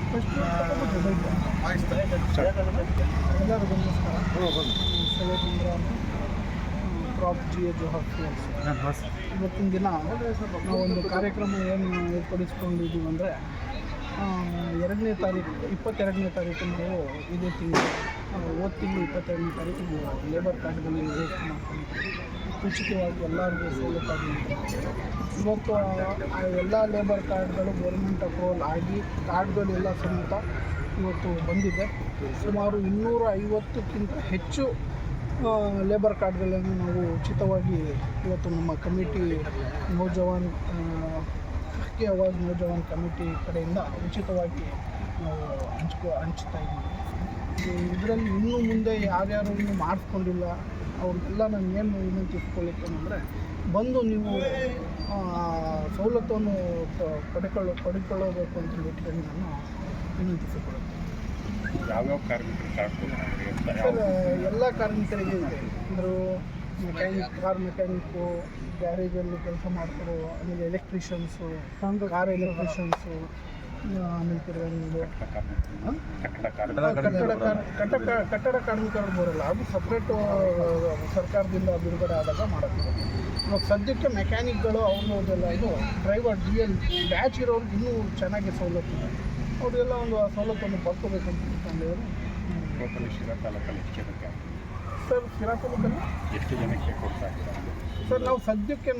ಎಲ್ಲರಿಗೂ ನಮಸ್ಕಾರ. ಸೈಯದ್ ಇಮ್ರಾನ್, ಪ್ರಾಪ್ ಜಿ ಎ ಜೋಹರ್ ಫಿಯರ್ಸ್. ಇವತ್ತಿನ ದಿನ ನಾವೊಂದು ಕಾರ್ಯಕ್ರಮ ಏನು ಏರ್ಪಡಿಸ್ಕೊಂಡಿದ್ದೀವಿ ಅಂದರೆ, 22ನೇ ತಾರೀಕು ನಾವು ಇದೇ ತಿಂಗಳು ಹೋದ ತಿಂಗಳು 22ನೇ ತಾರೀಕು ಲೇಬರ್ ಕಾರ್ಡ್ಗಳಲ್ಲಿ ವೇಸ್ಟ್ ಮಾಡ್ಕೊಂಡಿದ್ದೀವಿ. ಉಚಿತವಾಗಿ ಎಲ್ಲರಿಗೂ ಸೌಲಭ್ಯ. ಇವತ್ತು ಆ ಎಲ್ಲ ಲೇಬರ್ ಕಾರ್ಡ್ಗಳು ಗೌರ್ಮೆಂಟ್ ಅಪ್ರೂವಲ್ ಆಗಿ ಕಾರ್ಡ್ಗಳೆಲ್ಲ ಸಮೇತ ಇವತ್ತು ಬಂದಿದೆ. ಸುಮಾರು 250ಕ್ಕಿಂತ ಹೆಚ್ಚು ಲೇಬರ್ ಕಾರ್ಡ್ಗಳನ್ನು ನಾವು ಉಚಿತವಾಗಿ ಇವತ್ತು ನಮ್ಮ ಕಮಿಟಿ ನೌಜವಾನ್ ನೌಜವಾನ್ ಕಮಿಟಿ ಕಡೆಯಿಂದ ಉಚಿತವಾಗಿ ನಾವು ಹಂಚ್ತಾ ಇದ್ದೀವಿ. ಇದರಲ್ಲಿ ಇನ್ನೂ ಮುಂದೆ ಯಾರ್ಯಾರು ಇನ್ನೂ ಮಾಡಿಸ್ಕೊಂಡಿಲ್ಲ ಅವ್ರಿಗೆಲ್ಲ ನಾನು ಏನು ವಿನಂತಿಸ್ಕೊಳ್ಳಿಕ್ಕೇನೆಂದರೆ, ಬಂದು ನೀವು ಸವಲತ್ತನ್ನು ಪಡ್ಕೊಳ್ಳಬೇಕು ಅಂತ ಹೇಳ್ಕೊಂಡು ನಾನು ವಿನಂತಿಸಿಕೊಳ್ಳುತ್ತೇನೆ. ಯಾವ್ಯಾವ ಕಾರ್ಮಿಕರು ಸರ್, ಎಲ್ಲ ಕಾರ್ಮಿಕರಿಗೆ ಇದೆ. ಅಂದರೂ ಮೆಕ್ಯಾನಿಕ್ಕು, ಗ್ಯಾರೇಜಲ್ಲಿ ಕೆಲಸ ಮಾಡ್ಕೊಡೋ, ಆಮೇಲೆ ಎಲೆಕ್ಟ್ರಿಷಿಯನ್ಸು, ಕಾರ್ ಎಲೆಕ್ಟ್ರಿಷಿಯನ್ಸು, ಆಮೇಲೆ ತಿರುಗಿ ಕಟ್ಟಡ ಕಾರ್ಮಿಕರು ಬರೋಲ್ಲ. ಅದು ಸಪ್ರೇಟು ಸರ್ಕಾರದಿಂದ ಬಿಡುಗಡೆ ಆದಾಗ ಮಾಡುತ್ತೀವಿ. ಇವಾಗ ಸದ್ಯಕ್ಕೆ ಮೆಕ್ಯಾನಿಕ್ಗಳು ಅವ್ರದ್ದೆಲ್ಲ ಇದು ಡ್ರೈವರ್ DL ಬ್ಯಾಚ್ ಇರೋರಿಗೆ ಇನ್ನೂ ಚೆನ್ನಾಗಿ ಸವಲತ್ತು ಇದೆ. ಅವರಿಗೆಲ್ಲ ಒಂದು ಸವಲತ್ತನ್ನು ಪಡ್ಕೋಬೇಕಂತ ತಿಳ್ಕೊಂಡಿವರು. ಸರ್, ಶಿರಾ ತಾಲೂಕಲ್ಲಿ ಎಷ್ಟು ಜನಕ್ಕೆ ಕೊಡ್ತಾ ಇದ್ದಾರೆ ಸರ್? ನಾವು ಸದ್ಯಕ್ಕೆ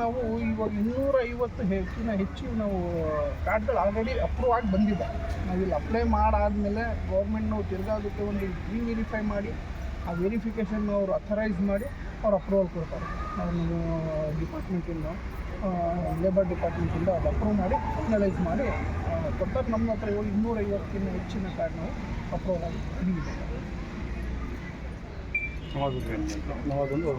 ಇವಾಗ 250 ಹೆಚ್ಚು ನಾವು ಕಾರ್ಡ್ಗಳು ಆಲ್ರೆಡಿ ಅಪ್ರೂವ್ ಆಗಿ ಬಂದಿದೆ. ನಾವಿಲ್ಲಿ ಅಪ್ಲೈ ಮಾಡಾದಮೇಲೆ ಗೌರ್ಮೆಂಟ್ ನಾವು ತಿರ್ಗಾದಕ್ಕೆ ಒಂದು ವೆರಿಫೈ ಮಾಡಿ, ಆ ವೆರಿಫಿಕೇಷನ್ ಅವರು ಅಥರೈಸ್ ಮಾಡಿ ಅವ್ರು ಅಪ್ರೂವಲ್ ಕೊಡ್ತಾರೆ. ನಮ್ಮ ಡಿಪಾರ್ಟ್ಮೆಂಟಿಂದ, ಲೇಬರ್ ಡಿಪಾರ್ಟ್ಮೆಂಟಿಂದ ಅದು ಅಪ್ರೂವ್ ಮಾಡಿ ಫೈನಲೈಸ್ ಮಾಡಿ ಕೊಡ್ತಾರೆ. ನಮ್ಮ ಹತ್ರ ಇವಾಗ 250ಕ್ಕಿಂತ ಹೆಚ್ಚಿನ ಕಾರ್ಡ್ ನಾವು ಅಪ್ರೂವಲ್ ಆಗಿ ಬಂದಿದೆ. ನಾವದೊಂದು